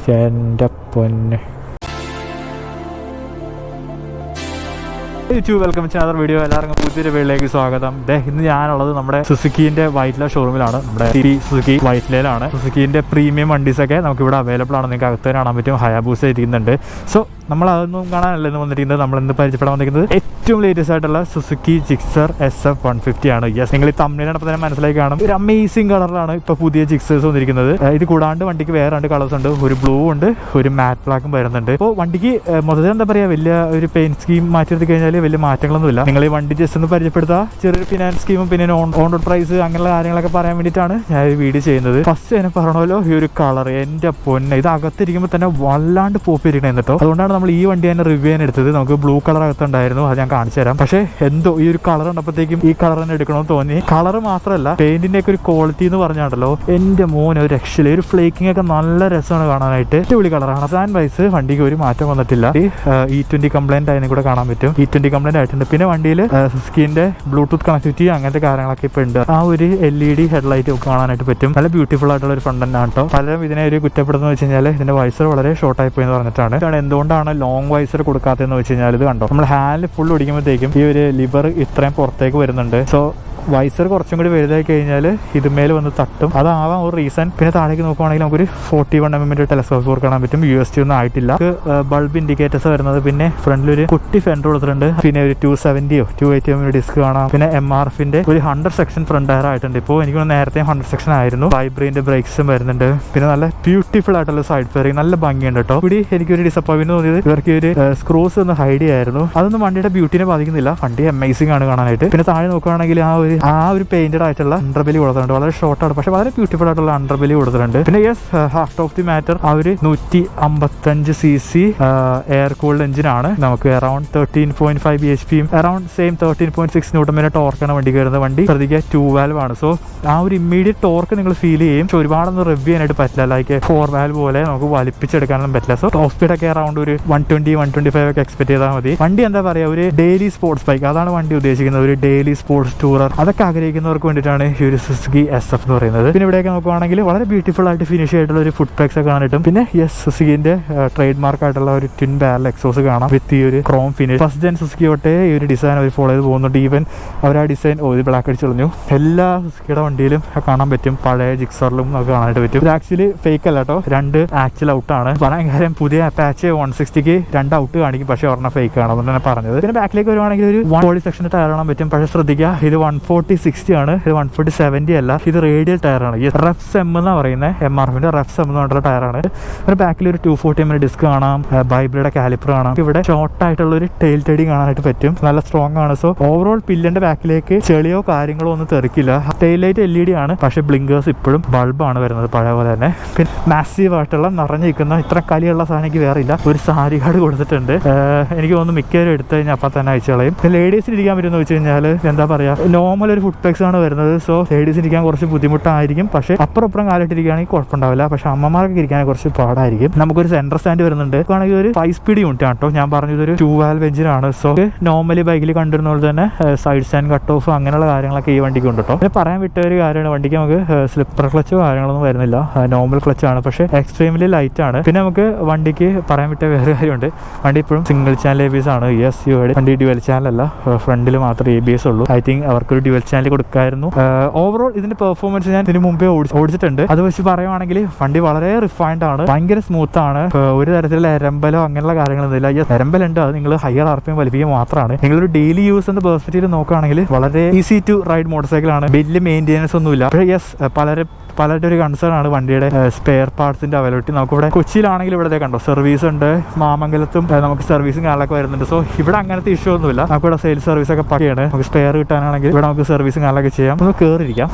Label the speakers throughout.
Speaker 1: എൻ്റെ പൊന്നെ. YouTube welcome to another video. എല്ലാവർക്കും പുതിയൊരു വീഡിയോയിലേക്ക് സ്വാഗതം. ഇന്ന് ഞാനുള്ളത് നമ്മുടെ സുസുക്കിന്റെ വൈറ്റ്ല ഷോറൂമിലാണ്. നമ്മുടെ സുസുക്കി വൈറ്റ്ലയിലാണ്. സുസുക്കിന്റെ പ്രീമിയം വണ്ടീസൊക്കെ നമുക്ക് ഇവിടെ അവൈലബിൾ ആണ്. നിങ്ങൾക്ക് അകത്ത് കാണാൻ പറ്റും. ഹയാബൂസ ഇരിക്കുന്നുണ്ട്. സോ നമ്മൾ അതൊന്നും കാണാനല്ല ഇന്ന് വന്നിരിക്കുന്നത്. നമ്മൾ ഇന്ന് പരിചയപ്പെടാൻ വന്നിരിക്കുന്നത് ഏറ്റവും ലേറ്റസ്റ്റ് ആയിട്ടുള്ള സുസുക്കി ജിക്സർ SF150 ആണ്. യെസ്, നിങ്ങൾ ഈ തമ്മിലിനപ്പോൾ തന്നെ മനസ്സിലാക്കി കാണും. ഒരു അമേസിംഗ് കളറിലാണ് ഇപ്പോൾ പുതിയ ജിക്സേഴ്സ് വന്നിരിക്കുന്നത്. ഇത് കൂടാണ്ട് വണ്ടിക്ക് വേറെ 2 കളേഴ്സ് ഉണ്ട്. ഒരു ബ്ലൂ ഉണ്ട്, ഒരു മാറ്റ് ബ്ലാക്കും വരുന്നുണ്ട്. ഇപ്പോൾ വണ്ടിക്ക് മൊത്തത്തിൽ എന്താ പറയുക, വലിയ ഒരു പെയിന്റ് സ്കീം മാറ്റിയെടുത്ത് കഴിഞ്ഞാൽ വലിയ മാറ്റങ്ങളൊന്നുമില്ല. നിങ്ങൾ ഈ വണ്ടി ജസ്റ്റ് ഒന്ന് പരിചയപ്പെടുത്താം. ചെറിയൊരു ഫിനാൻസ് സ്കീമും പിന്നെ ഓൺ റോഡ് പ്രൈസ് അങ്ങനെയുള്ള കാര്യങ്ങളൊക്കെ പറയാൻ വേണ്ടിയിട്ടാണ് ഞാൻ ഈ വീഡിയോ ചെയ്യുന്നത്. ഫസ്റ്റ് തന്നെ പറഞ്ഞല്ലോ, ഈ ഒരു കളർ എൻ്റെ പൊന്നെ, ഇത് അകത്തിരിക്കുമ്പോൾ തന്നെ വല്ലാണ്ട് പോപ്പ് ഇരിക്കണേ കേട്ടോ. അതുകൊണ്ടാണ് നമ്മൾ ഈ വണ്ടി തന്നെ റിവ്യൂ ചെയ്യാൻ എടുത്തത്. നമുക്ക് ബ്ലൂ കളർ അകത്തുണ്ടായിരുന്നു, അത് ഞാൻ കാണിച്ചു തരാം. പക്ഷേ എന്തോ ഈ ഒരു കളർ കണ്ടപ്പോഴത്തേക്കും ഈ കളർ തന്നെ എടുക്കണമെന്ന് തോന്നി. കളർ മാത്രമല്ല, പെയിന്റിന്റെ ഒക്കെ ഒരു ക്വാളിറ്റി എന്ന് പറഞ്ഞാണല്ലോ എൻ്റെ മോനെ ഒരു രക്ഷയില്ല. ഒരു ഫ്ലേക്കിംഗ് ഒക്കെ നല്ല രസമാണ് കാണാനായിട്ട്. അടിപൊളി കളറാണ്. ഡിസൈൻ വൈസ് വണ്ടിക്ക് ഒരു മാറ്റം വന്നിട്ടില്ല. E20 കംപ്ലൈന്റ് ആയതിനെ കൂടെ കാണാൻ പറ്റും. E20 കംപ്ലൈന്റ് ആയിട്ടുണ്ട്. പിന്നെ വണ്ടിയിൽ സ്കിന്റെ ബ്ലൂടൂത്ത് കണക്ടിവിറ്റി അങ്ങനത്തെ കാര്യങ്ങളൊക്കെ ഇപ്പൊ ഉണ്ട്. ആ ഒരു LED ഹെഡ്ലൈറ്റ് ഒക്കെ കാണാനായിട്ട് പറ്റും. നല്ല ബ്യൂട്ടിഫുൾ ആയിട്ടുള്ള ഒരു ഫ്രണ്ട് ആണ് കേട്ടോ. പലരും ഇതിനെ ഒരു കുറ്റപ്പെടുന്നത് വെച്ച് കഴിഞ്ഞാൽ ഇതിന്റെ വൈസർ വളരെ ഷോർട്ട് ആയി പോയി എന്ന് പറഞ്ഞിട്ടാണ്. എന്തുകൊണ്ടാണ് ലോങ് വൈസർ കൊടുക്കാത്തതെന്ന് വെച്ച് കഴിഞ്ഞാൽ, ഇത് കണ്ടോ, നമ്മൾ ഹാൻഡിൽ ഫുൾ ഓടിക്കുമ്പോഴത്തേക്കും ഈ ഒരു ലിവർ ഇത്രയും പുറത്തേക്ക് വരുന്നുണ്ട്. സോ വൈസർ കുറച്ചും കൂടി വലുതായി കഴിഞ്ഞാൽ ഇതുമേൽ വന്ന് തട്ടും. അതാവാം ഒരു റീസൺ. പിന്നെ താഴേക്ക് നോക്കുവാണെങ്കിൽ നമുക്കൊരു 41mm ടെലസ്കോപ്പ് കാണാൻ പറ്റും. UST ഒന്നും ആയിട്ടില്ല. ബൾബ് ഇൻഡിക്കേറ്റേഴ്സ് വരുന്നത്. പിന്നെ ഫ്രണ്ടിലൊരു കുട്ടി ഫെൻഡർ കൊടുത്തിട്ടുണ്ട്. പിന്നെ ഒരു 270 280mm ഡിസ്ക് കാണാം. പിന്നെ MRFന്റെ ഒരു 100 സെക്ഷൻ ഫ്രണ്ട് ടയർ ആയിട്ടുണ്ട്. ഇപ്പോൾ എനിക്ക് നേരത്തെ 100 സെക്ഷൻ ആയിരുന്നു. വൈബ്രേന്റെ ബ്രേക്സും വരുന്നുണ്ട്. പിന്നെ നല്ല ബ്യൂട്ടിഫുൾ ആയിട്ടുള്ള സൈഡ് ഫെയറിംഗ്, നല്ല ഭംഗിയുണ്ട് കേട്ടോ. ഇവിടെ എനിക്കൊരു ഡിസപ്പോയിന്റ് തോന്നിയത് ഇവർക്ക് ഒരു സ്ക്രൂസ് ഒന്ന് ഹൈഡ് ചെയ്യായിരുന്നു. അതൊന്നും വണ്ടിയുടെ ബ്യൂട്ടിനെ ബാധിക്കുന്നില്ല. വണ്ടി അമേസിംഗ് ആണ് കാണാനായിട്ട്. പിന്നെ താഴെ നോക്കുകയാണെങ്കിൽ ആ ഒരു പെയിന്റഡ് ആയിട്ടുള്ള അണ്ടർബെലി കൊടുത്തിട്ടുണ്ട്. വളരെ ഷോർട്ടാണ്, പക്ഷെ വളരെ ബ്യൂട്ടിഫുൾ ആയിട്ടുള്ള അണ്ടർബെലി കൊടുത്തിട്ടുണ്ട്. പിന്നെ ഹാർട്ട് ഓഫ് ദി മാറ്റർ ആ ഒരു 155cc എയർ കൂൾഡ് എഞ്ചിനാണ്. നമുക്ക് around 13.5 bhp around same 13.6 Nm ടോർക്കാണ് വണ്ടി കയറുന്നത്. വണ്ടി ശ്രദ്ധിക്കുക 2 വാൽവ് ആണ്. സോ ആ ഒരു ഇമ്മീഡിയറ്റ് ടോർക്ക് നിങ്ങൾ ഫീൽ ചെയ്യും. പക്ഷെ ഒരുപാടൊന്നും റിവ്യൂ ചെയ്യാനായിട്ട് പറ്റില്ല. ലൈക്ക് 4 വാൽവ് പോലെ നമുക്ക് വലിപ്പിച്ചെടുക്കാനൊന്നും പറ്റില്ല. സോ ടോപ്പ് സ്പീഡ് ഒക്കെ അറൌണ്ട് ഒരു 120-125 ഒക്കെ എക്സ്പെക്ട് ചെയ്താൽ മതി. വണ്ടി എന്താ പറയുക, ഒരു ഡെയിലി സ്പോർട്സ് ബൈക്ക്, അതാണ് വണ്ടി ഉദ്ദേശിക്കുന്നത്. ഒരു ഡെയിലി സ്പോർട്സ് ടൂറർ അതൊക്കെ ആഗ്രഹിക്കുന്നവർക്ക് വേണ്ടിയിട്ടാണ് ഈ ഒരു സുസുക്കി SF എന്ന് പറയുന്നത്. പിന്നെ ഇവിടെയൊക്കെ നോക്കുവാണെങ്കിൽ വളരെ ബ്യൂട്ടിഫുൾ ആയിട്ട് ഫിനിഷ് ആയിട്ടുള്ള ഒരു ഫുഡ് പാക്സ് ഒക്കെ കാണാനായിട്ടും. പിന്നെ സുസുക്കിന്റെ ട്രേഡ് മാർക്ക് ആയിട്ടുള്ള ഒരു ട്വിൻ ബാരൽ എക്സോസ് കാണാം വിത്ത് ഈ ഒരു chrome finish. First gen Suzuki തൊട്ടേ ഈ ഒരു ഡിസൈൻ അവർ ഫോളോ ചെയ്ത് പോകുന്നുണ്ട്. ഈവൻ അവർ ആ ഡിസൈൻ ഇത് ബ്ലാക്ക് അടിച്ചു കളഞ്ഞു. എല്ലാ സുസുക്കിയുടെ വണ്ടിയിലും കാണാൻ പറ്റും. പഴയ ജിക്സറിലും നമുക്ക് കാണാനായിട്ട് പറ്റും. ഇത് ആക്ച്വലി ഫേക്ക് അല്ല കേട്ടോ, 2 ആക്ച്വൽ ഔട്ടാണ്. പറയാൻ കാര്യം പുതിയ അപ്പാച്ച് 160ക്ക് 2 ഔട്ട് കാണിക്കും, പക്ഷേ ഒരെണ്ണം ഫേക്ക് ആണ്. അതുകൊണ്ട് തന്നെ പറഞ്ഞത്. പിന്നെ ബാക്കിലേക്ക് വരുവാണെങ്കിൽ ഒരു 140 സെക്ഷൻ ടയർ കാണാൻ പറ്റും. പക്ഷേ ശ്രദ്ധിക്കുക, ഇത് 140/60 ആണ്, ഇത് 140/70 അല്ല. ഇത് റേഡിയൽ ടയറാണ്. ഈ REFS-M എന്ന് പറയുന്നത് MRFന്റെ REFS-M എന്ന് പറഞ്ഞിട്ടുള്ള ടയറാണ്. ഒരു ബാക്കിൽ ഒരു 240mm ഡിസ്ക് കാണാം. ബൈബ്രയുടെ കാലിപ്പർ കാണാം. ഇവിടെ ഷോർട്ട് ആയിട്ടുള്ള ഒരു ടെയിൽ ടെഡി കാണാനായിട്ട് പറ്റും. നല്ല സ്ട്രോങ് ആണ്. സോ ഓവറോൾ പില്ലിന്റെ ബാക്കിലേക്ക് ചെളിയോ കാര്യങ്ങളോ ഒന്നും തെറിക്കില്ല. ടെയിൽ ലൈറ്റ് LED ആണ്, പക്ഷേ ബ്ലിങ്കേഴ്സ് ഇപ്പോഴും ബൾബാണ് വരുന്നത് പഴയ പോലെ തന്നെ. പിന്നെ മാസീവ് ആയിട്ടുള്ള നിറഞ്ഞിരിക്കുന്ന ഇത്ര കലിയുള്ള സാധനം എനിക്ക് വേറെ ഇല്ല. ഒരു സാരി കാർഡ് കൊടുത്തിട്ടുണ്ട്. എനിക്ക് തോന്നുന്നു മിക്കവരും എടുത്തു കഴിഞ്ഞാൽ അപ്പം തന്നെ അയച്ചു കളയും. ലേഡീസിന് ഇരിക്കാൻ പറ്റുമെന്ന് വെച്ച് കഴിഞ്ഞാൽ എന്താ പറയുക, നോർമൽ ഒരു ഫുഡ് പാക്സ് ആണ് വരുന്നത്. സോ ലേഡീസിന് ഇരിക്കാൻ കുറച്ച് ബുദ്ധിമുട്ടായിരിക്കും. പക്ഷേ അപ്പുറം കാലിട്ടിരിക്കുകയാണെങ്കിൽ കുഴപ്പമുണ്ടാവില്ല. പക്ഷെ അമ്മമാർക്ക് ഇരിക്കാൻ കുറച്ച് പാടായിരിക്കും. നമുക്കൊരു സെൻട്രൽ സ്റ്റാൻഡ് വരുന്നുണ്ട്. ആണെങ്കിൽ ഒരു 5 സ്പീഡ് യൂണിറ്റ് ആണ് കേട്ടോ. ഞാൻ പറഞ്ഞത് ഒരു 2 വാൽവ് എഞ്ചിനാണ്. സോ നോർമലി ബൈക്കിൽ കണ്ടിരുന്ന പോലെ തന്നെ സൈഡ് സ്റ്റാൻഡ് കട്ട് ഓഫ് അങ്ങനെയുള്ള കാര്യങ്ങളൊക്കെ ഈ വണ്ടിക്ക് ഉണ്ട് കേട്ടോ. പിന്നെ പറയാൻ വിട്ട ഒരു കാര്യമാണ്, വണ്ടിക്ക് നമുക്ക് സ്ലിപ്പർ ക്ലച്ചോ കാര്യങ്ങളൊന്നും വരുന്നില്ല. നോർമൽ ക്ലച്ച് ആണ്, പക്ഷേ എക്സ്ട്രീംലി ലൈറ്റ് ആണ്. പിന്നെ നമുക്ക് വണ്ടിക്ക് പറയാൻ വിട്ട വേറെ കാര്യമുണ്ട്, വണ്ടി ഇപ്പോഴും സിംഗിൾ ചാനൽ ABS ആണ്. യെസ്, വണ്ടി ഡ്യുവൽ ചാനൽ അല്ല, ഫ്രണ്ടിൽ മാത്രമേ ABS ഉള്ളൂ. ഐ തിങ്ക് അവർക്കൊരു ഡ്യുവൽ ചാനൽ കൊടുക്കായിരുന്നു. ഓവറോൾ ഇതിന്റെ പെർഫോമൻസ് ഞാൻ ഇതിന് മുമ്പേ ഓടിച്ചിട്ടുണ്ട്. അത് വെച്ച് പറയുവാണെങ്കിൽ വണ്ടി വളരെ റിഫൈൻഡ് ആണ്, ഭയങ്കര സ്മൂത്ത് ആണ്. ഒരു തരത്തിലുള്ള എരമ്പലോ അങ്ങനെയുള്ള കാര്യങ്ങളൊന്നുമില്ല. എരമ്പലുണ്ട്, അത് നിങ്ങൾ ഹയർ RPM വലിപ്പിക്കുക മാത്രമാണ്. നിങ്ങളൊരു ഡെയിലി യൂസ് എന്ന പെർസ്പെക്റ്റീവ് നോക്കുകയാണെങ്കിൽ വളരെ easy to ride motorcycle ആണ്. വലിയ മെയിൻ്റെനൻസ് ഒന്നുമില്ല. പക്ഷേ യെസ്, പലരുടെ ഒരു കൺസേൺ ആണ് വണ്ടിയുടെ സ്പെയർ പാർട്സിന്റെ അവൈലബിലിറ്റി. നമുക്കിവിടെ കൊച്ചിയിലാണെങ്കിൽ ഇവിടെ കണ്ടോ സർവീസ് ഉണ്ട്. മാമംഗലത്തും നമുക്ക് സർവീസും കാര്യങ്ങളൊക്കെ വരുന്നുണ്ട്. സോ ഇവിടെ അങ്ങനത്തെ ഇഷ്യൂ ഒന്നുമില്ല. നമുക്കിവിടെ സെയിൽസ് സർവീസ് ഒക്കെ പറ്റിയാണ്. നമുക്ക് സ്പെയർ കിട്ടാനാണെങ്കിൽ ഇവിടെ നമുക്ക് സർവീസും കാര്യങ്ങളൊക്കെ ചെയ്യാം. ഒന്ന് കയറിയിരിക്കാം.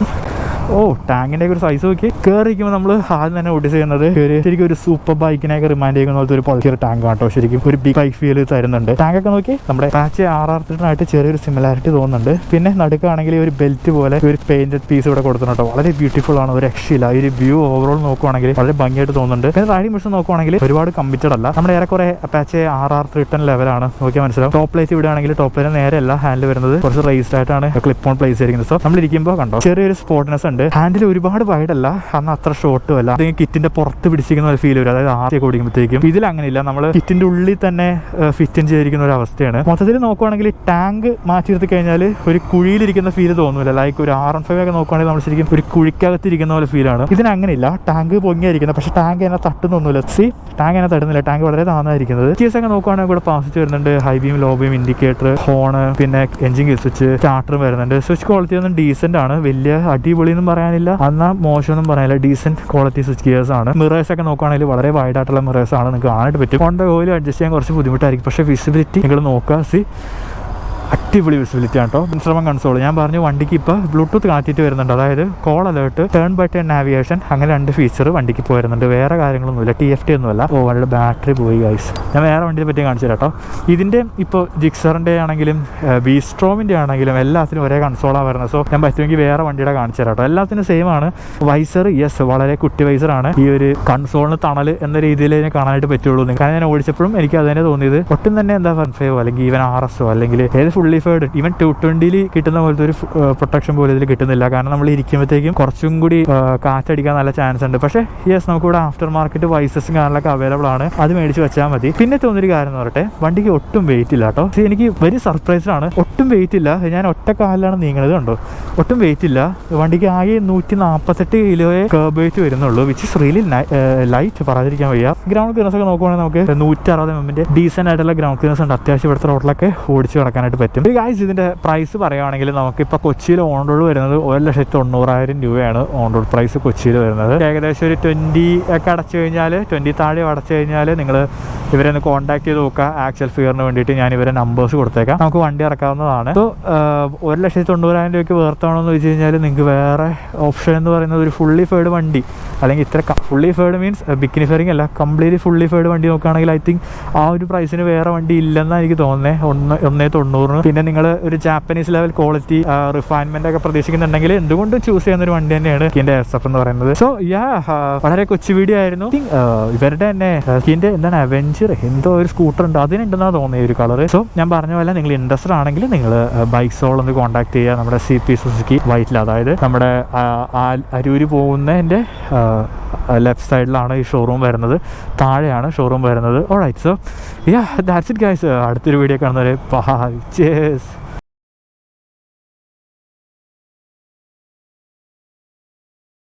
Speaker 1: ഓ, ടാങ്കിന്റെ ഒരു സൈസ് നോക്കി കയറിയിരിക്കുമ്പോൾ നമ്മൾ ആദ്യം തന്നെ നോട്ടീസ് ചെയ്യുന്നത് ശരിക്കും ഒരു സൂപ്പർ ബൈക്കിനെയൊക്കെ റിമൈൻഡ് ചെയ്യുന്ന പോലത്തെ ഒരു പൾക്കിയൊരു ടാങ്ക് ആട്ടോ. ശരിക്കും ഒരു ബിഗ് ബൈക്ക് ഫീൽ തരുന്നുണ്ട്. ടാങ്കൊക്കെ നോക്കി നമ്മുടെ പാച്ച് RR3 ചെറിയൊരു സിമിലാരിറ്റി തോന്നുന്നുണ്ട്. പിന്നെ നടുക്കാണെങ്കിൽ ഒരു ബെൽറ്റ് പോലെ ഒരു പെയിന്റഡ് പീസ് ഇവിടെ കൊടുത്തിട്ടോ. വളരെ ബ്യൂട്ടിഫുൾ ആണ്, ഒരു രക്ഷയില്ല. ഈ ഒരു വ്യൂ ഓവറോൾ നോക്കുവാണെങ്കിൽ വളരെ ഭംഗിയായിട്ട് തോന്നുന്നുണ്ട്. പിന്നെ റൈഡിംഗ് മിഷൻ നോക്കുവാണെങ്കിൽ ഒരുപാട് കമ്മിറ്റഡ് അല്ല. നമ്മുടെ ഏറെക്കുറെ പാച്ച് RR3 ലെവലാണ്. നോക്കിയാൽ മനസ്സിലാവും. ടോപ്പ് ലൈറ്റ് വിടുകയാണെങ്കിൽ ടോപ്പ് ലൈറ്റ് നേരെയല്ല ഹാൻഡിൽ വരുന്നത്, കുറച്ച് റേസ്ഡ് ആയിട്ടാണ് ക്ലിപ്പ് ഓൺ പ്ലേസ് ചെയ്തിരിക്കുന്നത്. സോ നമ്മൾ ഇരിക്കുമ്പോൾ കണ്ടോ ചെറിയൊരു സ്പോർട്ട്നെസ് ഉണ്ട്. വരുന്നുണ്ട്. ഹാൻഡിൽ ഒരുപാട് വൈഡ് അല്ല, അന്ന് അത്ര ഷോർട്ടും അല്ല. അത് കിറ്റിന്റെ പുറത്ത് പിടിച്ചിരിക്കുന്ന ഒരു ഫീൽ വരും, അതായത് ആദ്യമൊക്കെ ഓടിക്കുമ്പോഴത്തേക്കും. ഇതിൽ അങ്ങനെയില്ല, നമ്മൾ കിറ്റിന്റെ ഉള്ളിൽ തന്നെ ഫിറ്റ് ചെയ്തിരിക്കുന്ന ഒരു അവസ്ഥയാണ്. മൊത്തത്തിൽ നോക്കുവാണെങ്കിൽ ടാങ്ക് മാറ്റി നിർത്തി കഴിഞ്ഞാൽ ഒരു കുഴിയിലിരിക്കുന്ന ഫീൽ തോന്നൂല. ലൈക്ക് ഒരു R15 ഒക്കെ നോക്കുവാണെങ്കിൽ നമ്മൾ ശരിക്കും ഒരു കുഴിക്കകത്തിരിക്കുന്ന പോലെ ഫീലാണ്. ഇതിന് അങ്ങനെയില്ല, ടാങ്ക് പൊങ്ങിയായിരിക്കുന്നത്, പക്ഷെ ടാങ്ക് എന്നെ തട്ടുന്നൊന്നുമില്ല. ടാങ്ക് എന്നെ തട്ടുന്നില്ല, ടാങ്ക് വളരെ താന്നായിരിക്കുന്നത്. കേസ് ഒക്കെ നോക്കുവാണെങ്കിൽ ഇവിടെ പാസ് വരുന്നുണ്ട്, high beam, low beam, indicator, horn, പിന്നെ എഞ്ചിൻ സ്വിച്ച്, സ്റ്റാർട്ടർ വരുന്നുണ്ട്. സ്വിച്ച് ക്വാളിറ്റി ഒന്നും ഡീസെന്റ് ആണ്, വലിയ അടിപൊളി എന്നും പറയാനില്ല, എന്നാൽ മോശമൊന്നും പറയാനില്ല, ഡീസെന്റ് ക്വാളിറ്റി സ്വിച്ച് ഗിയേഴ്സ് ആണ്. മിറേഴ്സ് ഒക്കെ നോക്കുകയാണെങ്കിൽ വളരെ വൈഡ് ആയിട്ടുള്ള മിറേഴ്സ് ആണ്, നിങ്ങൾക്ക് കാണാനായിട്ട് പറ്റും. കൊണ്ട് ഓയിൽ അഡ്ജസ്റ്റ് ചെയ്യാൻ കുറച്ച് ബുദ്ധിമുട്ടായിരിക്കും, പക്ഷേ വിസിബിലിറ്റി നിങ്ങൾ നോക്കുക, അടിപൊളി വിസിബിലിറ്റി ആണ് കേട്ടോ. ഇൻസ്ട്രുമെന്റ് കൺസോൾ ഞാൻ പറഞ്ഞു, വണ്ടിക്ക് ഇപ്പോൾ ബ്ലൂടൂത്ത് കണക്റ്റിവിറ്റി വരുന്നുണ്ട്, അതായത് call alert, turn by turn navigation, അങ്ങനെ 2 ഫീച്ചർ വണ്ടിക്ക് ഇപ്പോൾ വരുന്നുണ്ട്. വേറെ കാര്യങ്ങളൊന്നുമില്ല, TFT ഒന്നുമല്ല. വണ്ടിയുടെ ബാറ്ററി പോയി ഗൈസ്. ഞാൻ വേറെ വണ്ടിയെ പറ്റി കാണിച്ചു തരാം കേട്ടോ. ഇതിൻ്റെ ഇപ്പോൾ ജിക്സറിൻ്റെ ആണെങ്കിലും ബീസ്ട്രോമിൻ്റെ ആണെങ്കിലും എല്ലാത്തിനും ഒരേ കൺസോളാണ് വരുന്നത്. സോ ഞാൻ പറ്റുമെങ്കിൽ വേറെ വണ്ടിയുടെ കാണിച്ചു തരാം കേട്ടോ. എല്ലാത്തിനും സെയിം ആണ്. വൈസർ വളരെ കുട്ടി വൈസറാണ്. ഈ ഒരു കൺസോളിന് തണൽ എന്ന രീതിയിൽ ഇതിനെ കാണാനായിട്ട് പറ്റുള്ളൂ. കാരണം ഞാൻ ഓടിച്ചപ്പോഴും എനിക്ക് അത് തന്നെ തോന്നിയത്. ഒട്ടും തന്നെ എന്താ 15 അല്ലെങ്കിൽ ഈവൻ RS അല്ലെങ്കിൽ ഏത് ഫുള്ളി ഫേർഡ്, ഈവൻ 220 കിട്ടുന്ന പോലത്തെ ഒരു പ്രൊട്ടക്ഷൻ പോലും ഇതിൽ കിട്ടുന്നില്ല. കാരണം നമ്മൾ ഇരിക്കുമ്പോഴത്തേക്കും കുറച്ചും കൂടി കാറ്റടിക്കാൻ നല്ല ചാൻസ് ഉണ്ട്. പക്ഷേ നമുക്കിവിടെ ആഫ്റ്റർ മാർക്കറ്റ് വൈസസും കാര്യങ്ങളൊക്കെ അവൈലബിൾ ആണ്, അത് മേടിച്ച് വെച്ചാൽ മതി. പിന്നെ തോന്നിയൊരു കാര്യം എന്ന് പറയട്ടെ, വണ്ടിക്ക് ഒട്ടും വെയിറ്റ് ഇല്ല കേട്ടോ. എനിക്ക് വെരി സർപ്രൈസ്ഡ് ആണ്, ഒട്ടും വെയിറ്റ് ഇല്ല. ഞാൻ ഒറ്റ കാലിലാണ് നീങ്ങുന്നത് കണ്ടോ, ഒട്ടും വെയിറ്റ് ഇല്ല. വണ്ടിക്ക് ആകെ 148 കിലോയെ കർബ് വെയിറ്റ് വരുന്നുള്ളൂ, വിച്ച് ഇസ് റിയലി ലൈറ്റ്, പറയാതിരിക്കാൻ വയ്യ. ഗ്രൗണ്ട് ക്ലിയറൻസ് ഒക്കെ നോക്കുവാണെങ്കിൽ നമുക്ക് 160 mm ഡീസെന്റ് ആയിട്ടുള്ള ഗ്രൗണ്ട് ക്ലിയറൻസ് ഉണ്ട്. അത്യാവശ്യം ഇവിടുത്തെ റോഡിലൊക്കെ ഓടിച്ച് കിടക്കാനായിട്ട് പറ്റും. ഗൈസ്, ഇതിന്റെ പ്രൈസ് പറയുകയാണെങ്കിൽ നമുക്കിപ്പോൾ കൊച്ചിയിൽ ഓൺ റോഡ് വരുന്നത് 1,90,000 രൂപയാണ് ഓൺ റോഡ് പ്രൈസ് കൊച്ചിയിൽ വരുന്നത്. ഏകദേശം ഒരു 20 ഒക്കെ അടച്ചു കഴിഞ്ഞാൽ, 20 താഴെ അടച്ചു കഴിഞ്ഞാൽ നിങ്ങൾ ഇവരെ ഒന്ന് കോൺടാക്ട് ചെയ്ത് നോക്കുക. ആക്ച്വൽ ഫിയറിന് വേണ്ടിയിട്ട് ഞാൻ ഇവരെ നമ്പേഴ്സ് കൊടുത്തേക്കാം, നമുക്ക് വണ്ടി ഇറക്കാവുന്നതാണ്. സോ 1,90,000 രൂപയ്ക്ക് വേർത്താണെന്ന് വെച്ച് കഴിഞ്ഞാൽ നിങ്ങൾക്ക് വേറെ ഓപ്ഷൻ എന്ന് പറയുന്നത് ഒരു ഫുള്ളി ഫേർഡ് വണ്ടി, അല്ലെങ്കിൽ ഇത്ര fully furred means bikini fairing അല്ല, കംപ്ലീറ്റ്ലി ഫുള്ളി ഫേർഡ് വണ്ടി നോക്കുകയാണെങ്കിൽ ഐ തിങ്ക് ആ ഒരു പ്രൈസിന് വേറെ വണ്ടി ഇല്ലെന്നാണ് എനിക്ക് തോന്നുന്നത്. 1,90,000. പിന്നെ നിങ്ങൾ ഒരു ജാപ്പനീസ് ലെവൽ ക്വാളിറ്റി റിഫൈൻമെന്റ് ഒക്കെ പ്രതീക്ഷിക്കുന്നുണ്ടെങ്കിൽ എന്തുകൊണ്ടും ചൂസ് ചെയ്യുന്ന ഒരു വണ്ടി തന്നെയാണ് സ്കീന്റെ SF എന്ന് പറയുന്നത്. സോ വളരെ കൊച്ചു വീഡിയോ ആയിരുന്നു. ഇവരുടെ തന്നെ സ്കീന്റെ എന്താണ് അവെഞ്ചർ എന്തോ ഒരു സ്കൂട്ടർ ഉണ്ട്, അതിനുണ്ടെന്നാണ് തോന്നിയ ഒരു കളർ. സോ ഞാൻ പറഞ്ഞ പോലെ നിങ്ങൾ ഇൻട്രസ്റ്റഡ് ആണെങ്കിൽ നിങ്ങൾ ബൈക്ക് സോൾ ഒന്ന് കോൺടാക്ട് ചെയ്യുക. നമ്മുടെ CP സുസുക്കി വൈറ്റിൽ, അതായത് നമ്മുടെ അരൂര് പോകുന്നതിന്റെ ലെഫ്റ്റ് സൈഡിലാണ് ഈ ഷോറൂം വരുന്നത്, താഴെയാണ് ഷോറൂം വരുന്നത്. Alright, so that's it guys. അടുത്തൊരു വീഡിയോ കാണുന്നവരെ ബൈ, cheers.